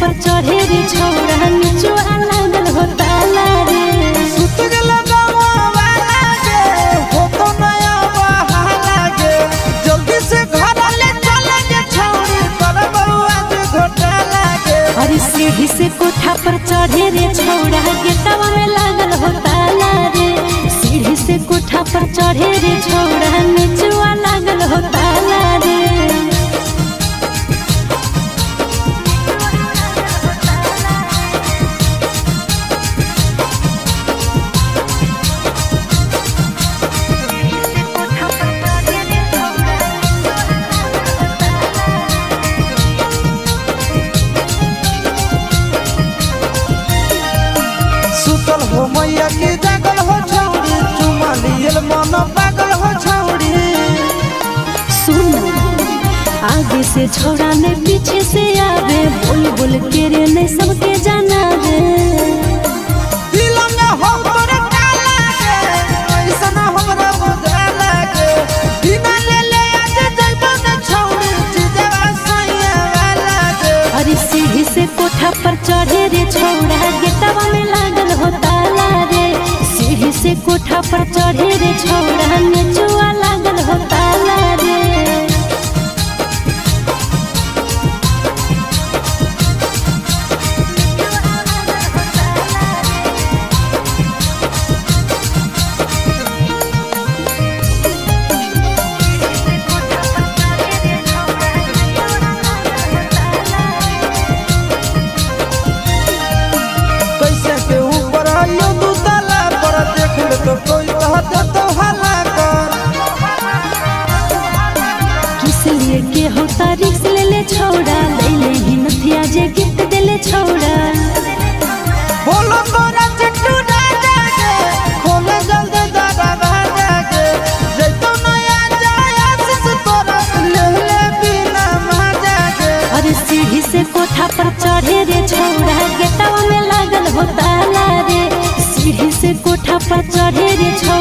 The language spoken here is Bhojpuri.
पर चढ़े रे छौड़ा निचुआ लागल हो ताला रे। सुत गेल गावा वाला गे हो तो नया बहाला गे जल्दी से घर ले चले गे छौड़ी कर बउआ जे घोटाला गे। अरे सीढ़ी से कोठा पर चढ़े रे छौड़ा गेटवा में लागल हो ताला रे। सीढ़ी से कोठा पर चढ़े रे छौड़ा निचुआ लागल हो ताला रे। सुतल हो मैया की जागल हो छौड़ी चुमा लियल मन पागल हो छौड़ी। सुन आगे से छौड़ा ने पीछे से आवे बोल बोल के रे ने सबके जाना दे। दिल में हो तोरे काला गे ऐसा ना हमरा बुझाला गे बिना ले ले आज जइबो न छौड़ी जीजवा सैया वाला गे। अरे सीढ़ी से कोठा पर चढ़े रे छौड़ा गेटवा में लागल हो ताला रे। सीढ़ी से कोठा पर चढ़े रे छौड़ा निचुआ लागल हो ताला रे। कैसे के ऊपर आयो दू ताला पर देख ले तो कोई कह दे तो हल्ला कर। किस लिए के होता रिक्स ले ले छौड़ा ले ले ही नथिया जे गिफ्ट दे ले छौड़ा। बोलो तोरा चिट्टू राजा गे खोले जल्दी दरवाजा गे जइतो नया जाया आशीष तोरा ले ले बिना मजा गे। अरे सीढ़ी से कोठा पर चढ़े रे छौड़ा गेटवा में लागल हो ताला रे। सीढ़ी से कोठा पर चढ़े रे छौड़ा